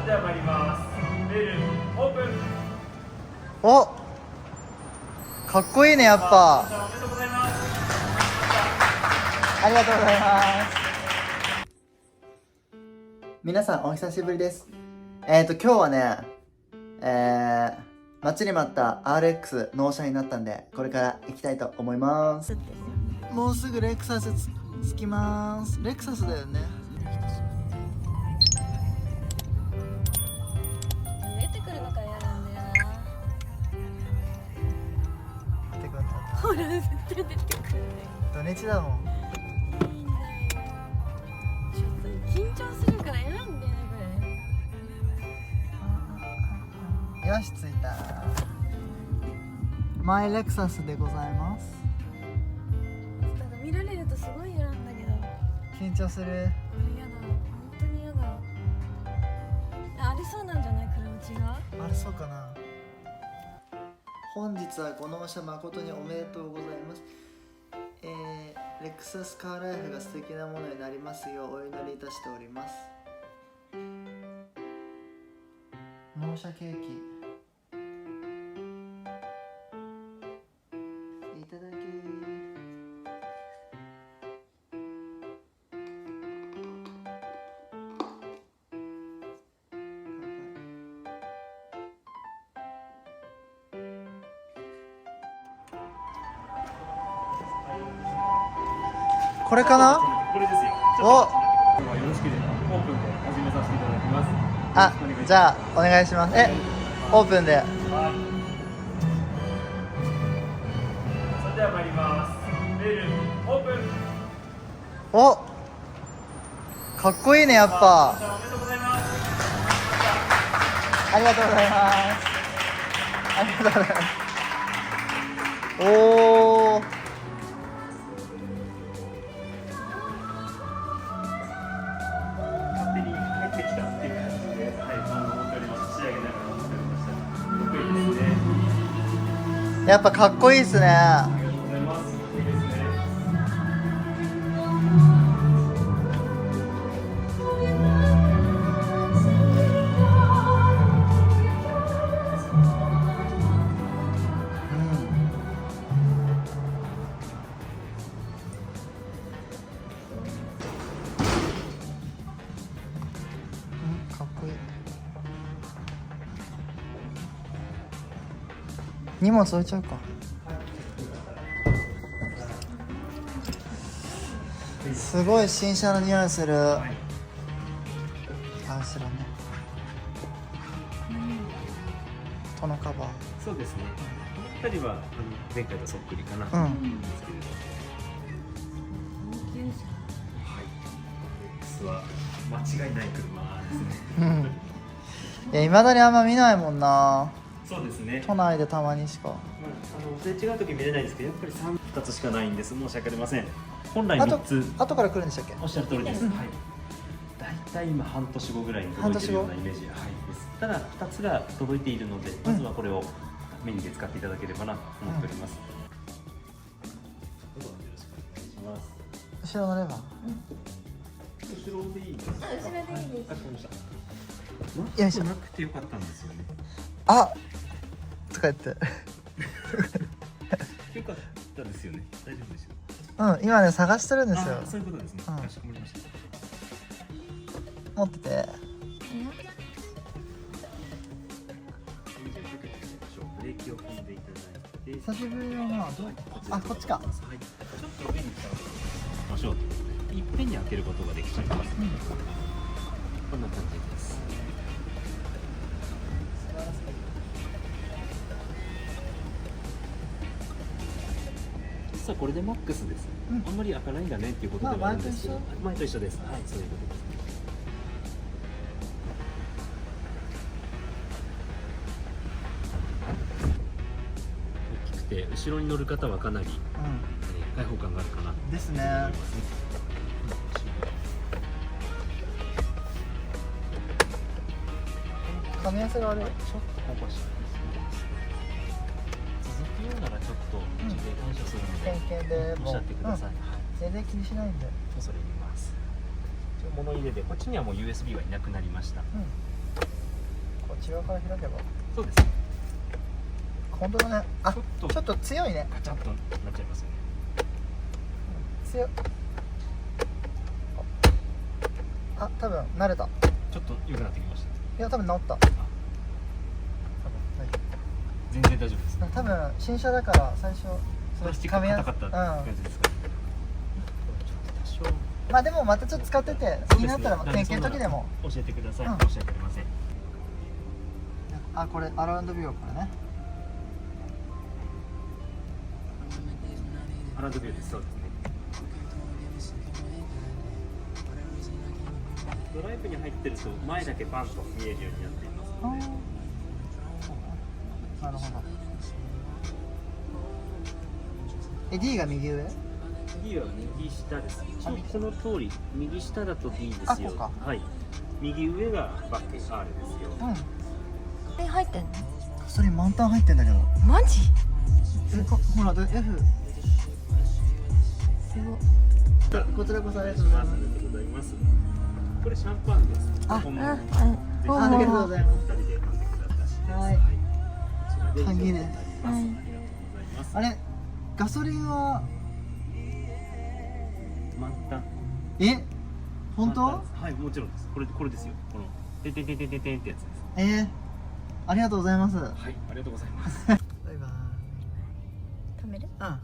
では参ります。レールオープン。お、かっこいいね、やっぱ。おめでとうございます。ありがとうございます。皆さんお久しぶりです。今日はね、待ちに待った RX 納車になったんで、これから行きたいと思います。もうすぐレクサス着きます。レクサスだよね。出てくるのから嫌なんだよな。出てくるんだ。ほら絶対出てくるね。土日だもん。いいんだよ。ちょっと緊張するから嫌なんだよねこれ。よし、着いた。マイレクサスでございます。なんか見られるとすごい嫌なんだけど。緊張する。これ嫌だ。本当に嫌だ。ありそうなんじゃない車違う？あれそうかな。本日はご納車誠におめでとうございます。レクサスカーライフが素敵なものになりますようお祈りいたしております。納車ケーキいただき。これかな。これですよ。お、よろしければオープンで始めさせていただきます。あ、じゃあお願いします。オープンで。はい。それでは参ります。レールオープン。お、かっこいいね、やっぱ。おめでとうございます。ありがとうございます。ありがとうございます。おー。勝手に入ってきたっていう感じで、はい、思っております。仕上げながら思っておりました。かっこいいですね。やっぱかっこいいっすね。ありがとうございます。いいですね。かっこいい。荷物置いちゃうか。すごい新車の匂いする。あ、後ろね。トのカバー。そうですね。この2人は前回とそっくりかなとうん思うんですけれど。高級車。はい。X は間違いない車ですね。うん。いや、未だにあんま見ないもんな。そうですね。都内でたまにしか。すれ違う時見れないんですけど、やっぱり2つしかないんです。申し訳ありません。本来3つ。後から来るんでしたっけ。おっしゃる通りです。はい。だいたい今半年後ぐらいに届いているようなイメージ。はい。です。ただ2つが届いているので、まずはこれをメインで使っていただければなと思っております。どうぞよろしくお願いします。後ろのレバー。後ろでいいですか。後ろでいいです。かしこまりました。よいしょなくてよかったんですよね。あ、とか言って。よかったですよね。大丈夫ですよ。うん、今ね探してるんですよ。あ、そういうことですね。うんかしこまりました。持ってて。ブレーキを踏んでいただいて。久しぶりだな。あ、こっちか。はい。ちょっと上に来たらましょうということで、いっぺんに開けることができちゃいます。こんな感じです。実はこれでマックスです。あんまり開かないんだねっていうことではあるんですけど、前と一緒です。はい、そういうことです。大きくて後ろに乗る方はかなり、開放感があるかなとですね。思いますね。噛み合わせが悪い。ちょっと香ばしいですね。続くようならちょっとうちで感謝するので、点検でおっしゃってください。はい。全然気にしないんで。恐れ入ります。物入れでこっちにはもう USB はいなくなりました。違うから開けば。そうです。本当だね。あ、ちょっとちょっと強いね。ガチャッとなっちゃいますよね。強い。あ、多分慣れた。いちょっと良くなってきました。や、多分治った。多分大丈全然大丈夫です。夫。多分新車だから最初プラスチック噛みや硬かった感じですか。ちょっと多少まあでもまたちょっと使ってて気になったら点検の時でも。教えてください。うん申し訳ありません。あ、これアラウンドビューこれね。アラウンドビューです。そうですね。ドライブに入ってると前だけバンと見えるようになっていますので、なるほど。D が右上？ D は右下です。一応この通り右下だと D ですよ。あこうかはい。右上がバック R ですよ。うん。入ってんの？それ満タン入ってんだけど。マジ？ほら、F。すごい。こちらこそありがとうございます。ありがとうございます。これシャンパンです。あ本物のあぜひありがとうございます二人で飲んでください。はいこちらで以上になります。はいありがとうございます。あれ、ガソリンは、満タン。え本当？はい、もちろんです。これですよ。このててててててってやつです。ありがとうございます。はい、ありがとうございます。バイバイ。止める？うん。